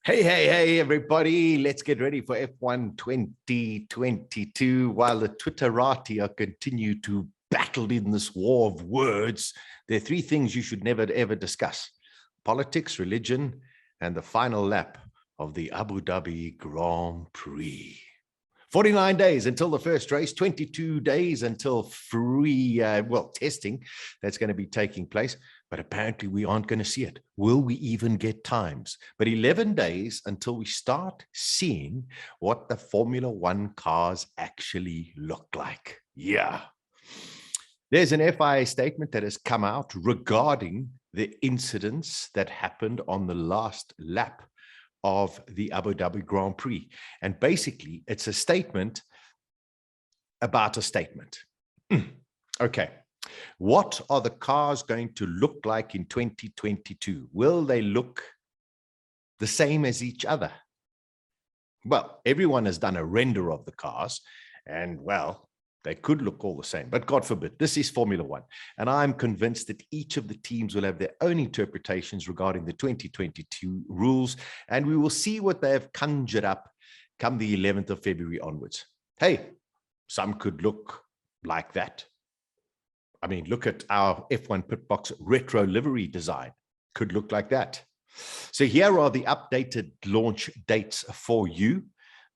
Hey, everybody. Let's get ready for F1 2022. While the Twitterati are continue to battle in this war of words, there are three things you should never, ever discuss: politics, religion, and the final lap of the Abu Dhabi Grand Prix. 49 days until the first race, 22 days until free, testing that's going to be taking place. But apparently we aren't going to see it. Will we even get times? But 11 days until we start seeing what the Formula One cars actually look like. Yeah. There's an FIA statement that has come out regarding the incidents that happened on the last lap of the Abu Dhabi Grand Prix. And basically, it's a statement about a statement. Okay. What are the cars going to look like in 2022? Will they look the same as each other? Well, everyone has done a render of the cars, and well, they could look all the same, but God forbid, this is Formula One. And I'm convinced that each of the teams will have their own interpretations regarding the 2022 rules, and we will see what they have conjured up come the 11th of February onwards. Hey, some could look like that. I mean, look at our F1 pit box retro livery design. Could look like that. So here are the updated launch dates for you.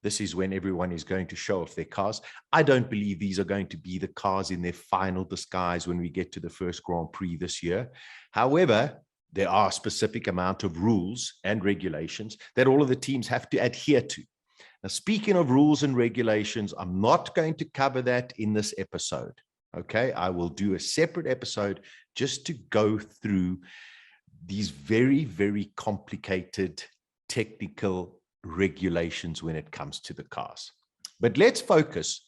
This is when everyone is going to show off their cars. I don't believe these are going to be the cars in their final disguise when we get to the first Grand Prix this year. However, there are a specific amount of rules and regulations that all of the teams have to adhere to. Now, speaking of rules and regulations, I'm not going to cover that in this episode. Okay, I will do a separate episode just to go through these very, very complicated technical regulations when it comes to the cars. But let's focus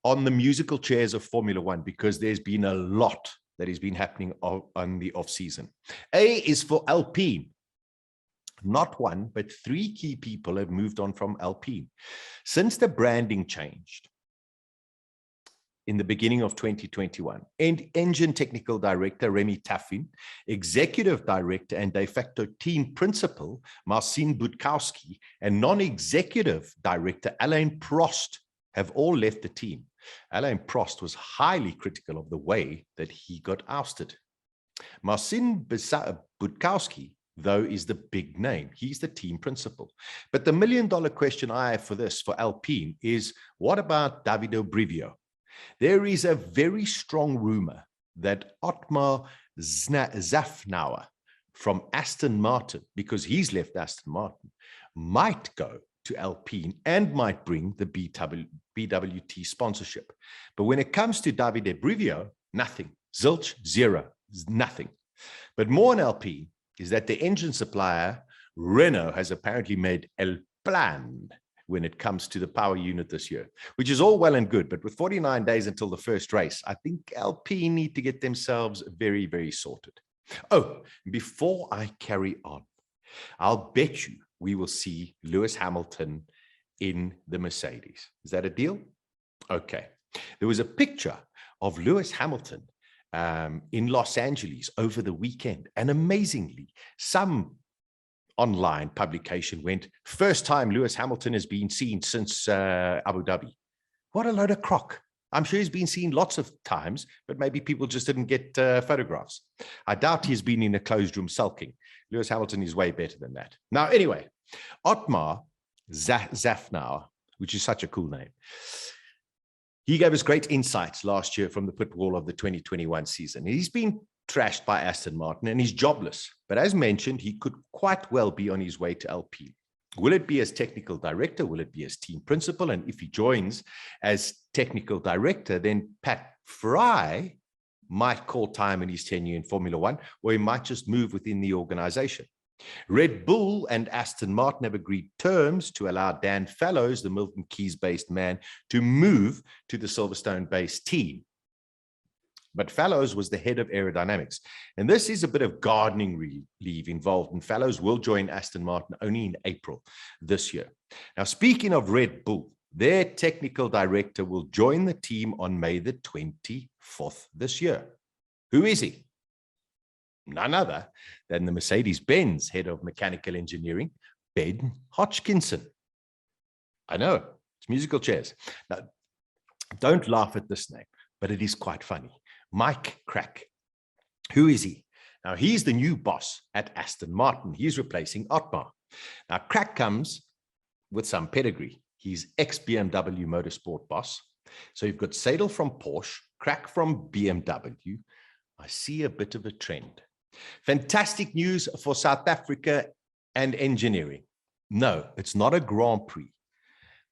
on the musical chairs of Formula One, because there's been a lot that has been happening on the off season. A is for Alpine. Not one, but three key people have moved on from Alpine. Since the branding changed in the beginning of 2021, and engine technical director Remy Taffin, executive director and de facto team principal Marcin Budkowski, and non-executive director Alain Prost have all left the team. Alain Prost was highly critical of the way that he got ousted. Marcin Budkowski, though, is the big name. He's the team principal. But the million-dollar question I have for Alpine is, what about Davide Brivio? There is a very strong rumor that Otmar Szafnauer from Aston Martin, because he's left Aston Martin, might go to Alpine and might bring the BWT sponsorship. But when it comes to Davide Brivio, nothing. Zilch, zero, nothing. But more on Alpine is that the engine supplier, Renault, has apparently made El Plan when it comes to the power unit this year, which is all well and good. But with 49 days until the first race, I think Alpine need to get themselves very, very sorted. Oh, before I carry on, I'll bet you we will see Lewis Hamilton in the Mercedes. Is that a deal? Okay. There was a picture of Lewis Hamilton in Los Angeles over the weekend, and amazingly, some online publication went, first time Lewis Hamilton has been seen since Abu Dhabi. What a load of crock. I'm sure he's been seen lots of times, but maybe people just didn't get photographs. I doubt he's been in a closed room sulking. Lewis Hamilton is way better than that. Now, anyway, Otmar Szafnauer, which is such a cool name, he gave us great insights last year from the pit wall of the 2021 season. He's been trashed by Aston Martin and he's jobless. But as mentioned, he could quite well be on his way to Alpine. Will it be as technical director? Will it be as team principal? And if he joins as technical director, then Pat Fry might call time in his tenure in Formula One, or he might just move within the organization. Red Bull and Aston Martin have agreed terms to allow Dan Fallows, the Milton Keynes-based man, to move to the Silverstone-based team. But Fallows was the head of aerodynamics. And this is a bit of gardening leave involved. And Fallows will join Aston Martin only in April this year. Now, speaking of Red Bull, their technical director will join the team on May the 24th this year. Who is he? None other than the Mercedes-Benz head of mechanical engineering, Ben Hodgkinson. I know, it's musical chairs. Now, don't laugh at this name, but it is quite funny. Mike Crack. Who is he? Now, he's the new boss at Aston Martin. He's replacing Otmar. Now, Crack comes with some pedigree. He's ex-BMW Motorsport boss. So you've got Seidel from Porsche, Crack from BMW. I see a bit of a trend. Fantastic news for South Africa and engineering. No, it's not a Grand Prix,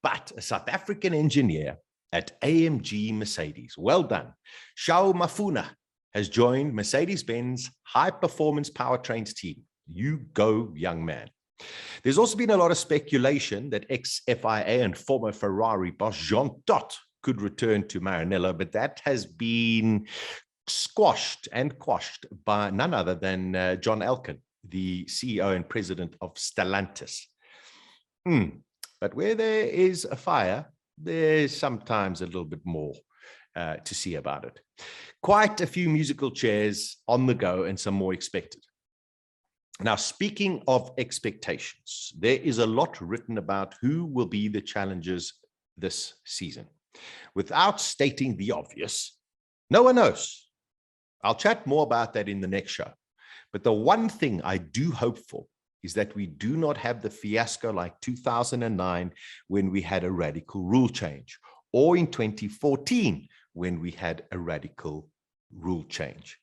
but a South African engineer at AMG Mercedes. Well done. Shao Mafuna has joined Mercedes-Benz high-performance powertrains team. You go, young man. There's also been a lot of speculation that ex-FIA and former Ferrari boss Jean Todt could return to Maranello, but that has been squashed and quashed by none other than John Elkann, the CEO and president of Stellantis. But where there is a fire, there's sometimes a little bit more to see about it. Quite a few musical chairs on the go and some more expected. Now, speaking of expectations, there is a lot written about who will be the challengers this season. Without stating the obvious, no one knows. I'll chat more about that in the next show. But the one thing I do hope for is that we do not have the fiasco like 2009 when we had a radical rule change, or in 2014 when we had a radical rule change.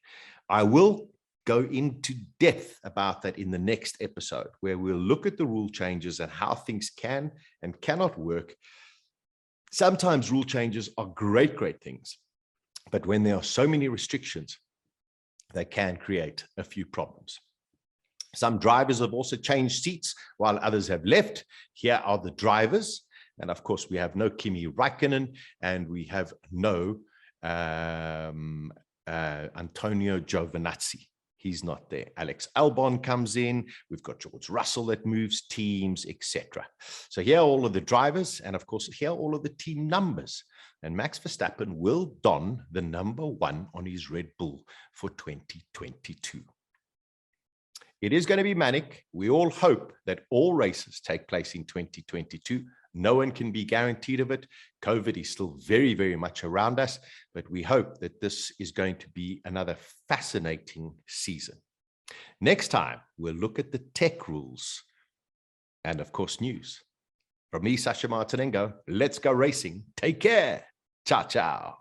I will go into depth about that in the next episode, where we'll look at the rule changes and how things can and cannot work. Sometimes rule changes are great, great things, but when there are so many restrictions, they can create a few problems. Some drivers have also changed seats while others have left. Here are the drivers. And of course, we have no Kimi Räikkönen and we have no Antonio Giovinazzi. He's not there. Alex Albon comes in. We've got George Russell that moves teams, etc. So here are all of the drivers. And of course, here are all of the team numbers. And Max Verstappen will don the number 1 on his Red Bull for 2022. It is going to be manic. We all hope that all races take place in 2022. No one can be guaranteed of it. COVID is still very, very much around us, but we hope that this is going to be another fascinating season. Next time, we'll look at the tech rules and, of course, news. From me, Sasha Martinengo, let's go racing. Take care. Ciao, ciao.